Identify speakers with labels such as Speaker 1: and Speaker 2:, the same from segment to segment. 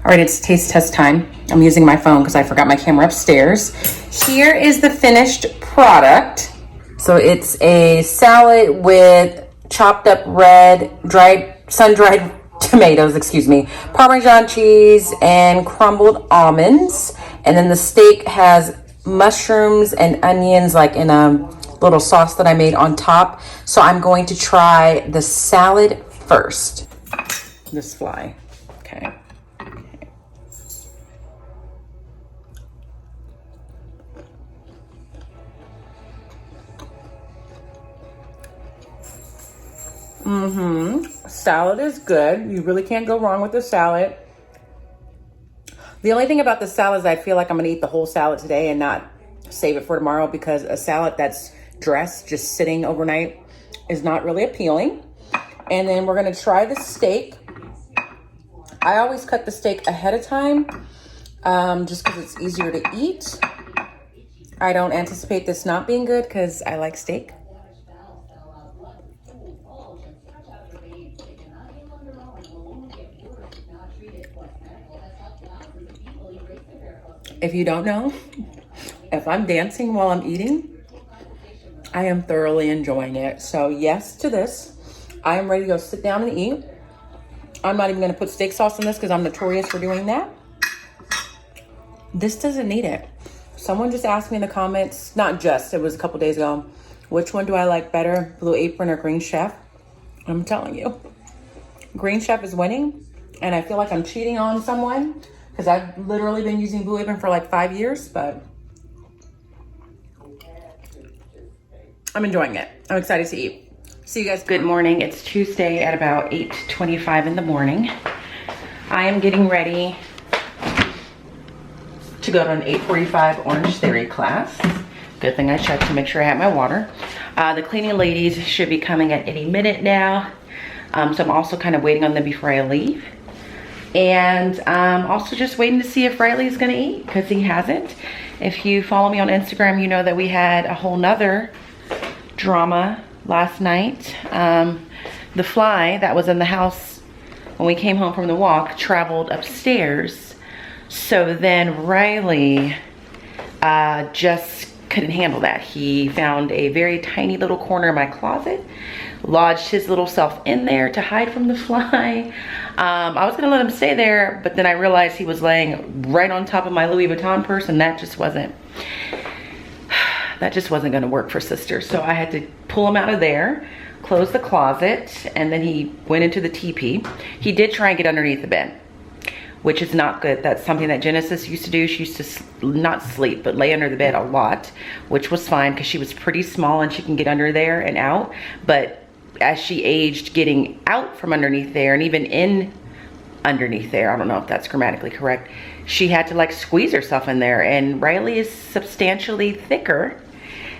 Speaker 1: All right, it's taste test time. I'm using my phone because I forgot my camera upstairs. Here is the finished product. So it's a salad with chopped up red, sun-dried tomatoes, Parmesan cheese, and crumbled almonds. And then the steak has mushrooms and onions like in a little sauce that I made on top. So I'm going to try the salad first. This fly, okay. Salad is good. You really can't go wrong with the salad. The only thing about the salad is I feel like I'm gonna eat the whole salad today and not save it for tomorrow, because a salad that's dressed, just sitting overnight, is not really appealing. And then we're gonna try the steak. I always cut the steak ahead of time, just because it's easier to eat. I don't anticipate this not being good because I like steak. If you don't know, if I'm dancing while I'm eating, I am thoroughly enjoying it. So yes to this. I am ready to go sit down and eat. I'm not even going to put steak sauce in this because I'm notorious for doing that. This doesn't need it. Someone just asked me in the comments, it was a couple days ago, which one do I like better, Blue Apron or Green Chef? I'm telling you, Green Chef is winning, and I feel like I'm cheating on someone because I've literally been using Blue Apron for like 5 years, but I'm enjoying it. I'm excited to eat. See you guys. Good morning. It's Tuesday at about 8:25 in the morning. I am getting ready to go to an 8:45 Orange Theory class. Good thing I checked to make sure I had my water. The cleaning ladies should be coming at any minute now. So I'm also kind of waiting on them before I leave. And also just waiting to see if Riley's gonna eat, because he hasn't. If you follow me on Instagram, you know that we had a whole nother drama last night. The fly that was in the house when we came home from the walk traveled upstairs. So then Riley just couldn't handle that. He found a very tiny little corner in my closet, lodged his little self in there to hide from the fly. I was gonna let him stay there, but then I realized he was laying right on top of my Louis Vuitton purse, and that just wasn't gonna work for sister. So I had to pull him out of there, close the closet, and then he went into the teepee. He did try and get underneath the bed, which is not good. That's something that Genesis used to do. She used to not sleep, but lay under the bed a lot, which was fine because she was pretty small and she can get under there and out. But as she aged, getting out from underneath there and even in underneath there, I don't know if that's grammatically correct, she had to like squeeze herself in there. And Riley is substantially thicker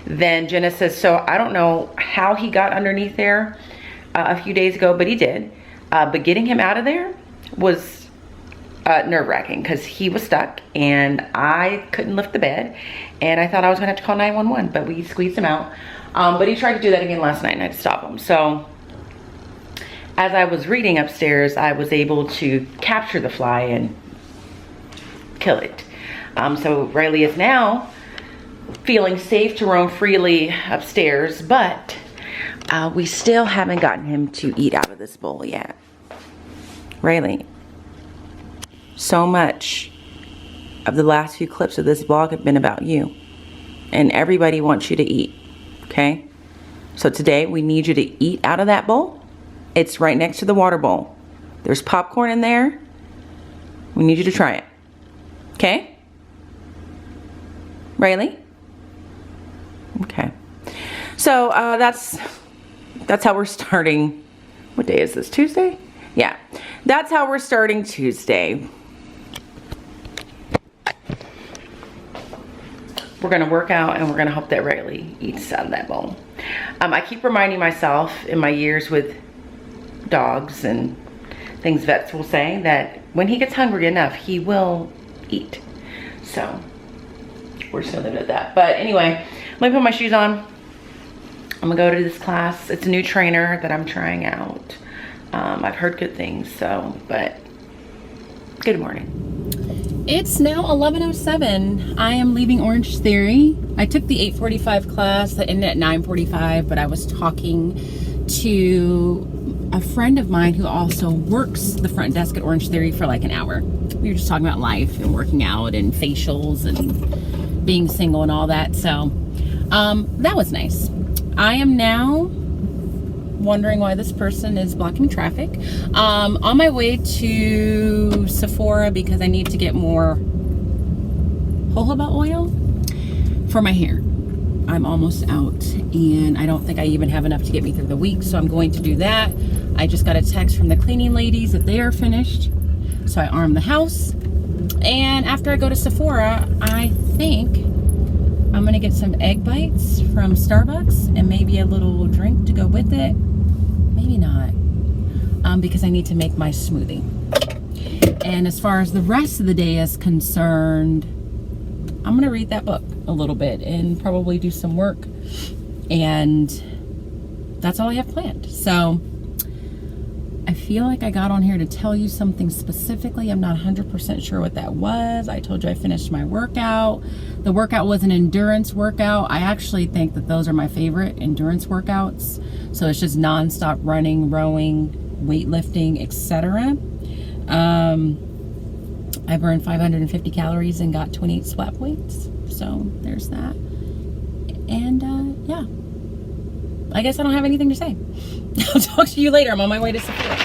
Speaker 1: than Genesis, so I don't know how he got underneath there a few days ago, but he did. But getting him out of there was nerve-wracking because he was stuck and I couldn't lift the bed, and I thought I was gonna have to call 911, but we squeezed him out. But he tried to do that again last night and I had to stop him. So as I was reading upstairs, I was able to capture the fly and kill it. So Riley is now feeling safe to roam freely upstairs, but we still haven't gotten him to eat out of this bowl yet. Riley, so much of the last few clips of this vlog have been about you, and everybody wants you to eat, okay? So today we need you to eat out of that bowl. It's right next to the water bowl. There's popcorn in there. We need you to try it, okay? Riley? Okay. So that's how we're starting. What day is this? Tuesday? Yeah. That's how we're starting Tuesday. We're gonna work out and we're gonna hope that Riley eats out of that bowl. I keep reminding myself in my years with dogs and things vets will say that when he gets hungry enough, he will eat. So we're just gonna leave it at that. But anyway, let me put my shoes on. I'm gonna go to this class. It's a new trainer that I'm trying out. I've heard good things, so, but Good morning.
Speaker 2: It's now 11:07. I am leaving Orange Theory. I took the 8:45 class that ended at 9:45, but I was talking to a friend of mine who also works the front desk at Orange Theory for like an hour. We were just talking about life and working out and facials and being single and all that. So that was nice. I am now wondering why this person is blocking traffic. On my way to Sephora because I need to get more jojoba oil for my hair. I'm almost out and I don't think I even have enough to get me through the week, so I'm going to do that. I just got a text from the cleaning ladies that they are finished, so I arm the house. And after I go to Sephora, I think I'm gonna get some egg bites from Starbucks and maybe a little drink to go with it. Maybe not, because I need to make my smoothie. And as far as the rest of the day is concerned, I'm gonna read that book a little bit and probably do some work, and that's all I have planned. So I feel like I got on here to tell you something specifically. I'm not 100% sure what that was. I told you I finished my workout. The workout was an endurance workout. I actually think that those are my favorite endurance workouts. So it's just nonstop running, rowing, weightlifting, etc. I burned 550 calories and got 28 sweat points. So there's that. And yeah, I guess I don't have anything to say. I'll talk to you later. I'm on my way to Sephora.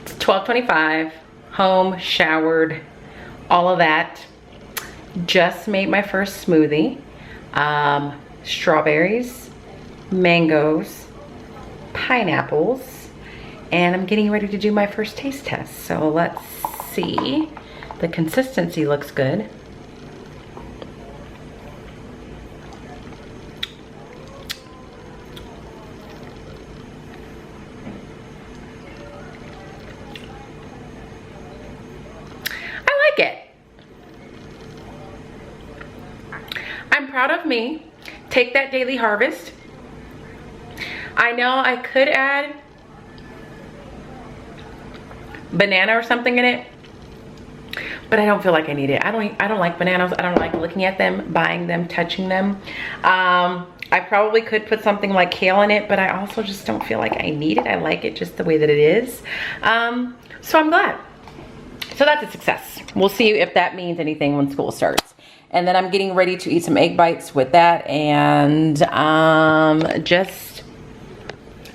Speaker 1: It's 12:25, home, showered, all of that. Just made my first smoothie. Strawberries, mangoes, pineapples, and I'm getting ready to do my first taste test. So let's see. The consistency looks good. I'm proud of me. Take that daily harvest. I know I could add banana or something in it, but I don't feel like I need it. I don't like bananas. I don't like looking at them, buying them, touching them. I probably could put something like kale in it, but I also just don't feel like I need it. I like it just the way that it is. So I'm glad. So that's a success. We'll see if that means anything when school starts. And then I'm getting ready to eat some egg bites with that and just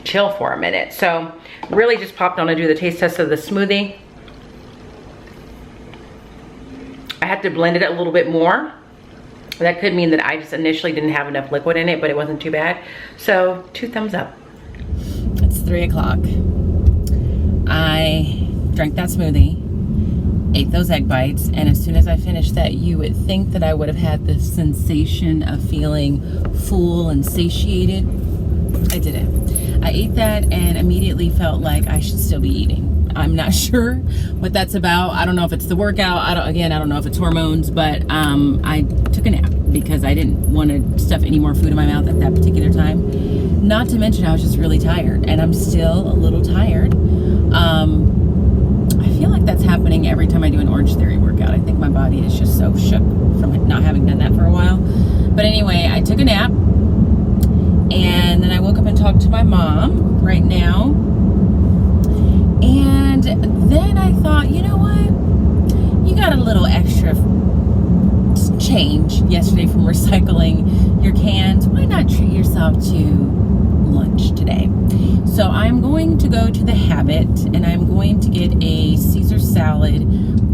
Speaker 1: chill for a minute. So really just popped on to do the taste test of the smoothie. I had to blend it a little bit more. That could mean that I just initially didn't have enough liquid in it, but it wasn't too bad. So 2 thumbs up.
Speaker 2: It's 3 o'clock. I drank that smoothie, ate those egg bites, and as soon as I finished that, you would think that I would have had the sensation of feeling full and satiated. I didn't. I ate that and immediately felt like I should still be eating. I'm not sure what that's about. I don't know if it's the workout. I don't know if it's hormones, but I took a nap because I didn't want to stuff any more food in my mouth at that particular time. Not to mention I was just really tired, and I'm still a little tired. I feel like that's happening every time I do an Orange Theory workout. I think my body is just so shook from not having done that for a while. But anyway, I took a nap. And then I woke up and talked to my mom right now. And then I thought, you know what? You got a little extra change yesterday from recycling your cans. Why not treat yourself to lunch today? So I'm going to go to the Habit and I'm going to get a Caesar salad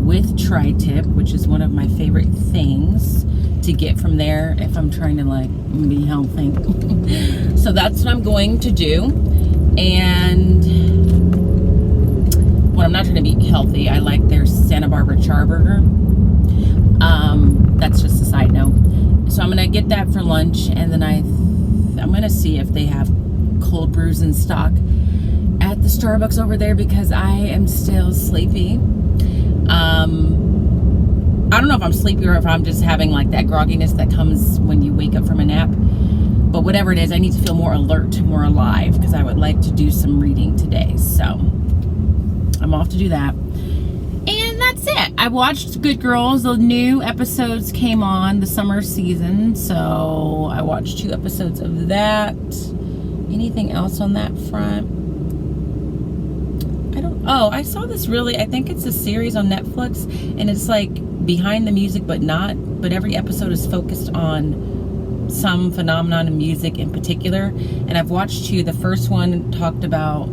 Speaker 2: with tri-tip, which is one of my favorite things to get from there if I'm trying to like be healthy. So that's what I'm going to do. And when I'm not trying to be healthy, I like their Santa Barbara Charburger. That's just a side note. So I'm gonna get that for lunch, and then I'm gonna see if they have cold brews in stock at the Starbucks over there, because I am still sleepy. I don't know if I'm sleepy or if I'm just having like that grogginess that comes when you wake up from a nap. But whatever it is, I need to feel more alert, more alive, because I would like to do some reading today. So I'm off to do that. And that's it. I watched Good Girls. The new episodes came on the summer season. So I watched 2 episodes of that. Anything else on that front? I saw this I think it's a series on Netflix, and it's like behind the music but every episode is focused on some phenomenon in music in particular. And I've watched 2. The first one talked about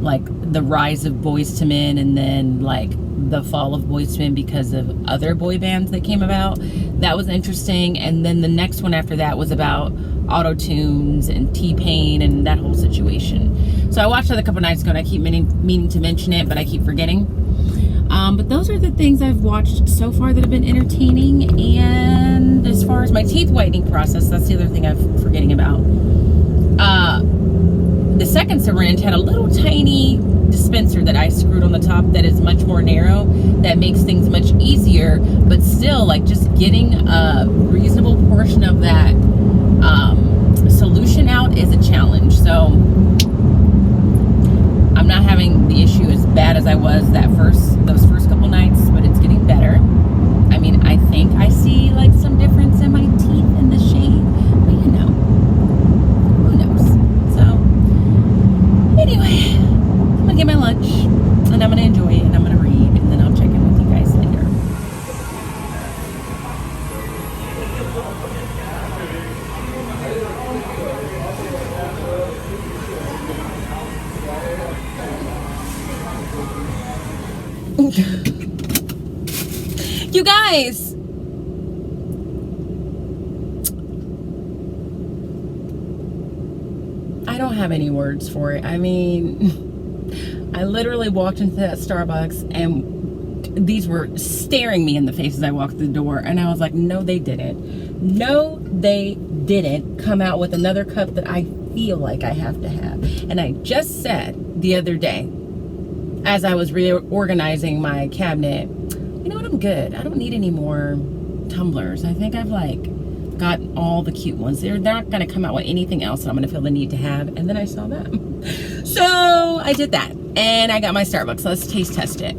Speaker 2: like the rise of Boyz II Men, and then like the fall of Boyz II Men because of other boy bands that came about. That was interesting. And then the next one after that was about auto-tunes and T-Pain and that whole situation. So I watched that a couple nights ago, and I keep meaning to mention it, but I keep forgetting. But those are the things I've watched so far that have been entertaining. And as far as my teeth whitening process, that's the other thing I'm forgetting about. The second syringe had a little tiny dispenser that I screwed on the top that is much more narrow, that makes things much easier, but still, like, just getting a reasonable portion of that solution out is a challenge. So I'm not having the issue as bad as I was those first couple nights, but it's getting better. I mean, I think I see like some difference in my teeth in the shade, but you know, who knows? So anyway, I'm gonna get my lunch and I'm gonna enjoy it and I'm gonna read, and then I'll check in with you guys later. You guys, I don't have any words for it. I mean, I literally walked into that Starbucks and these were staring me in the face as I walked through the door, and I was like, no, they didn't. No, they didn't come out with another cup that I feel like I have to have. And I just said the other day, as I was reorganizing my cabinet, you know what, I'm good. I don't need any more tumblers. I think I've like got all the cute ones. They're not going to come out with anything else that I'm going to feel the need to have. And then I saw them. So I did that. And I got my Starbucks. Let's taste test it.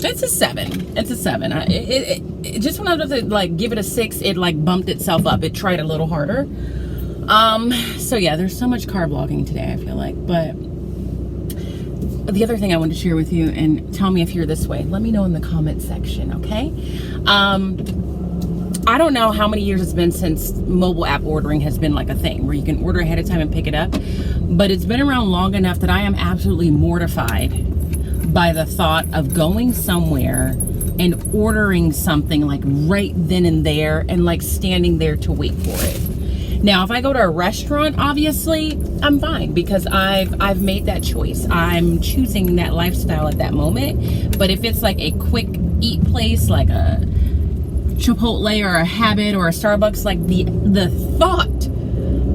Speaker 2: It's a 7. It's a 7. It just when I was to like give it a 6, it like bumped itself up. It tried a little harder. So yeah, there's so much carb logging today, I feel like. But the other thing I wanted to share with you, and tell me if you're this way. Let me know in the comment section, okay? I don't know how many years it's been since mobile app ordering has been like a thing where you can order ahead of time and pick it up. But it's been around long enough that I am absolutely mortified by the thought of going somewhere and ordering something like right then and there and like standing there to wait for it. Now, if I go to a restaurant, obviously I'm fine because I've made that choice. I'm choosing that lifestyle at that moment. But if it's like a quick eat place, like a Chipotle or a Habit or a Starbucks, like the thought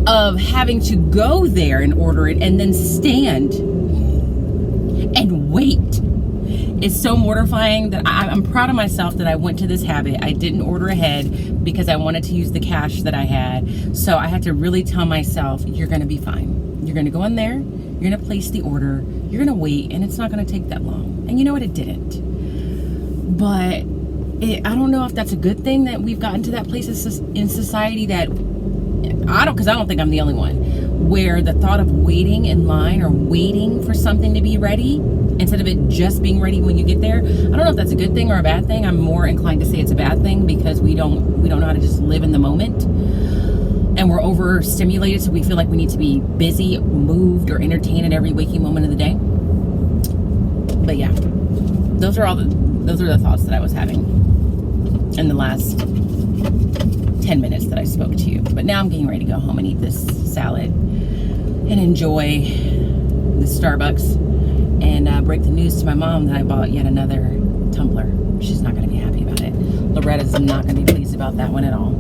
Speaker 2: of having to go there and order it and then stand and wait is so mortifying that I'm proud of myself that I went to this Habit. I didn't order ahead because I wanted to use the cash that I had. So I had to really tell myself, you're going to be fine. You're going to go in there, you're going to place the order, you're going to wait, and it's not going to take that long. And you know what? It didn't. But I don't know if that's a good thing that we've gotten to that place in society that, because I don't think I'm the only one, where the thought of waiting in line or waiting for something to be ready instead of it just being ready when you get there. I don't know if that's a good thing or a bad thing. I'm more inclined to say it's a bad thing because we don't know how to just live in the moment. And we're overstimulated, so we feel like we need to be busy, moved, or entertained at every waking moment of the day. But yeah, those are the thoughts that I was having in the last 10 minutes that I spoke to you. But now I'm getting ready to go home and eat this salad and enjoy the Starbucks and break the news to my mom that I bought yet another tumbler. She's not going to be happy about it. Loretta's not going to be pleased about that one at all.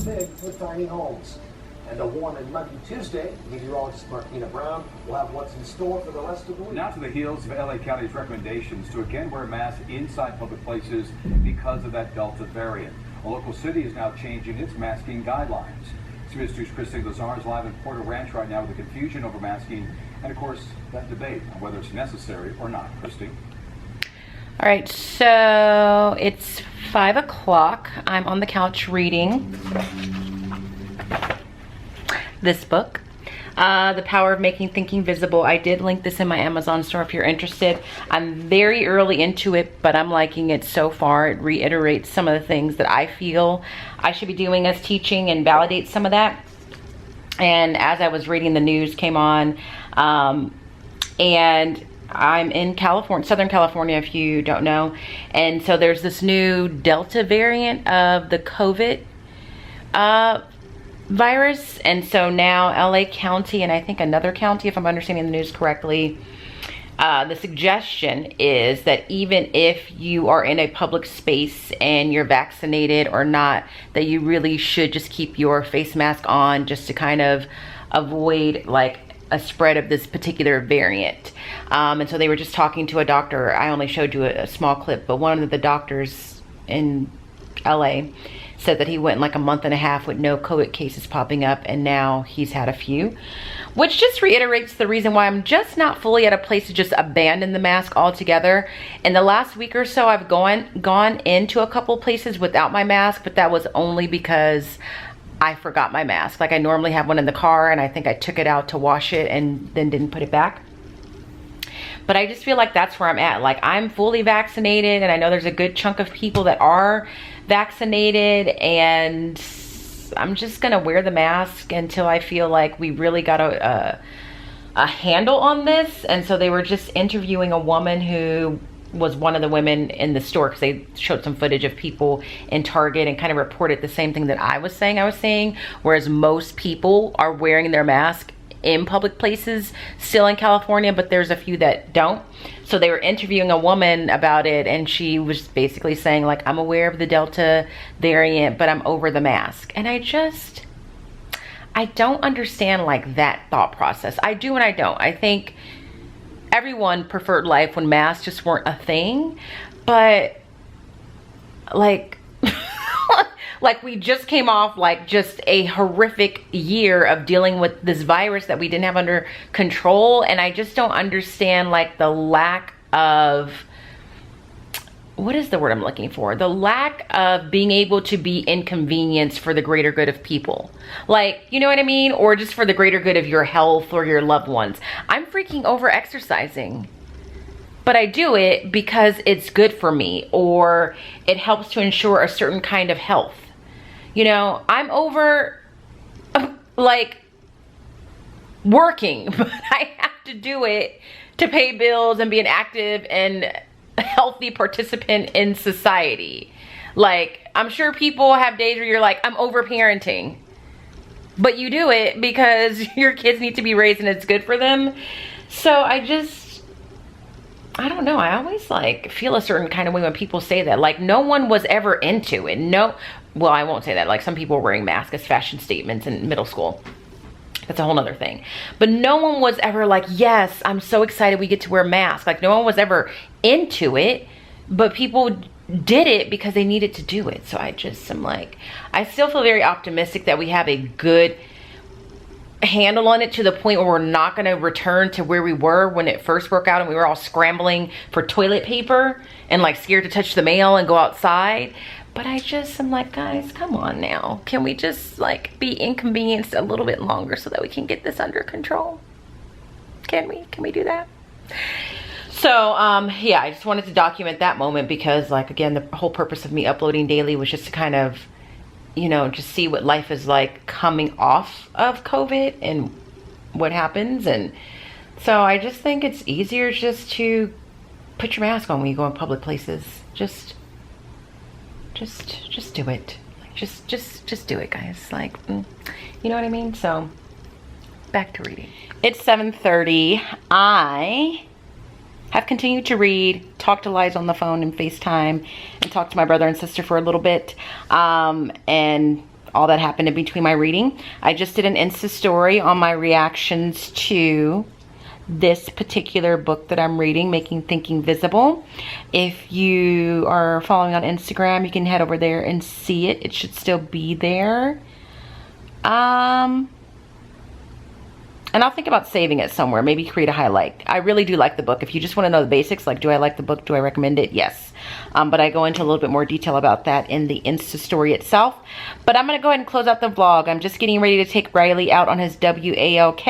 Speaker 3: Big with tiny homes. And a warm and muggy Tuesday, meteorologist Martina Brown will have what's in store for the rest of the week.
Speaker 4: Now to the heels of LA County's recommendations to again wear masks inside public places because of that Delta variant. A local city is now changing its masking guidelines. CBS 2's Christine Lazar is live in Porter Ranch right now with the confusion over masking and, of course, that debate on whether it's necessary or not. Christine?
Speaker 1: All right, so it's 5 o'clock. I'm on the couch reading this book, The Power of Making Thinking Visible. I did link this in my Amazon store if you're interested. I'm very early into it, but I'm liking it so far. It reiterates some of the things that I feel I should be doing as teaching and validates some of that. And as I was reading, the news came on, and I'm in California, Southern California, if you don't know. And so there's this new Delta variant of the COVID virus. And so now LA County and I think another county, if I'm understanding the news correctly, the suggestion is that even if you are in a public space and you're vaccinated or not, that you really should just keep your face mask on just to kind of avoid like a spread of this particular variant. And so they were just talking to a doctor. I only showed you a small clip, but one of the doctors in LA said that he went like a month and a half with no COVID cases popping up, and now he's had a few, which just reiterates the reason why I'm just not fully at a place to just abandon the mask altogether. In the last week or so, I've gone into a couple places without my mask, but that was only because I forgot my mask. Like I normally have one in the car, and I think I took it out to wash it and then didn't put it back. But I just feel like that's where I'm at. Like I'm fully vaccinated, and I know there's a good chunk of people that are vaccinated, and I'm just gonna wear the mask until I feel like we really got a handle on this. And so they were just interviewing a woman who was one of the women in the store, because they showed some footage of people in Target and kind of reported the same thing that I was saying, whereas most people are wearing their mask in public places still in California, but there's a few that don't. So they were interviewing a woman about it, and she was basically saying like, I'm aware of the Delta variant, but I'm over the mask. And I don't understand like that thought process. I do and I don't. I think everyone preferred life when masks just weren't a thing, but like like we just came off like just a horrific year of dealing with this virus that we didn't have under control. And I just don't understand like the lack of, what is the word I'm looking for? The lack of being able to be inconvenienced for the greater good of people. Like, you know what I mean? Or just for the greater good of your health or your loved ones. I'm freaking over exercising, but I do it because it's good for me, or it helps to ensure a certain kind of health. You know, I'm over like working, but I have to do it to pay bills and be an active and healthy participant in society. Like, I'm sure people have days where you're like, I'm over parenting, but you do it because your kids need to be raised and it's good for them. So I don't know. I always like feel a certain kind of way when people say that. Like no one was ever into it. No, well, I won't say that. Like some people were wearing masks as fashion statements in middle school. That's a whole nother thing. But no one was ever like, yes, I'm so excited we get to wear masks. Like no one was ever into it, but people did it because they needed to do it. So I'm like, I still feel very optimistic that we have a good handle on it to the point where we're not going to return to where we were when it first broke out and we were all scrambling for toilet paper and like scared to touch the mail and go outside. But I'm like, guys, come on now. Can we just like be inconvenienced a little bit longer so that we can get this under control? Can we do that? So, yeah, I just wanted to document that moment because, like, again, the whole purpose of me uploading daily was just to kind of, you know, just see what life is like coming off of COVID and what happens. And so I just think it's easier just to put your mask on when you go in public places. Just do it. Like, just do it, guys. Like, you know what I mean? So, back to reading. It's 7:30. I have continued to read, talk to Liza on the phone and FaceTime, and talk to my brother and sister for a little bit. And all that happened in between my reading. I just did an Insta story on my reactions to this particular book that I'm reading, Making Thinking Visible. If you are following on Instagram, you can head over there and see it. It should still be there. And I'll think about saving it somewhere, maybe create a highlight. I really do like the book. If you just want to know the basics, like, do I like the book? Do I recommend it? Yes. But I go into a little bit more detail about that in the Insta story itself. But I'm going to go ahead and close out the vlog. I'm just getting ready to take Riley out on his WALK.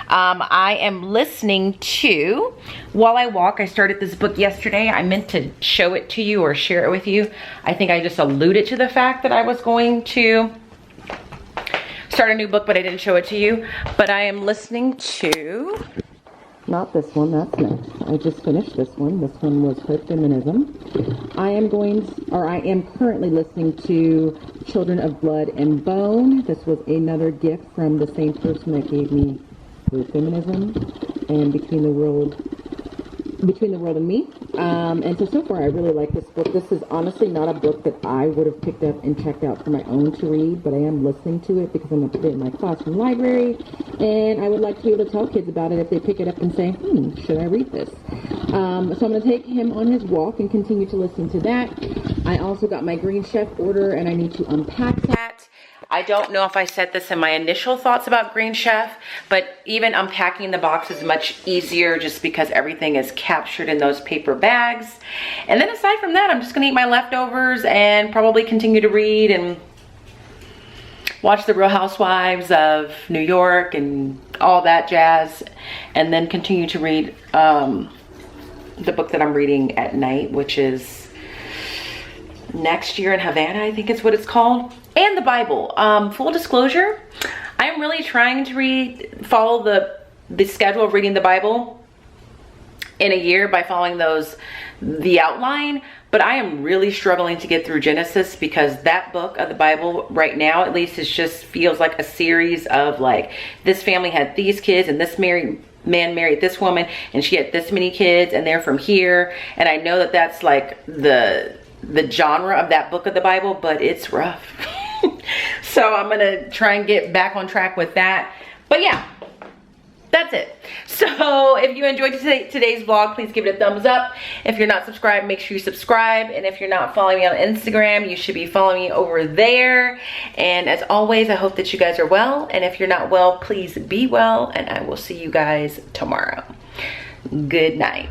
Speaker 1: I am listening to While I Walk. I started this book yesterday. I meant to show it to you or share it with you. I think I just alluded to the fact that I was going to start a new book, but I didn't show it to you. But I am listening to, not this one, that's next. I just finished this one. This one was Her Feminism. I am currently listening to Children of Blood and Bone. This was another gift from the same person that gave me Her Feminism and Between the World and Me. And so far I really like this book. This is honestly not a book that I would have picked up and checked out for my own to read, but I am listening to it because I'm going to put it in my classroom library, and I would like to be able to tell kids about it if they pick it up and say, should I read this? So I'm going to take him on his walk and continue to listen to that. I also got my Green Chef order, and I need to unpack that. I don't know if I said this in my initial thoughts about Green Chef, but even unpacking the box is much easier just because everything is captured in those paper bags. And then aside from that, I'm just gonna eat my leftovers and probably continue to read and watch The Real Housewives of New York and all that jazz. And then continue to read the book that I'm reading at night, which is Next Year in Havana, I think is what it's called. And the Bible. Full disclosure, I'm really trying to follow the schedule of reading the Bible in a year by following the outline, but I am really struggling to get through Genesis because that book of the Bible right now, at least, just feels like a series of like, this family had these kids and this man married this woman and she had this many kids and they're from here. And I know that that's like the genre of that book of the Bible, but it's rough. So I'm gonna try and get back on track with that. But yeah, that's it. So if you enjoyed today's vlog, please give it a thumbs up. If you're not subscribed, make sure you subscribe. And if you're not following me on Instagram, you should be following me over there. And as always, I hope that you guys are well. And if you're not well, please be well. And I will see you guys tomorrow. Good night.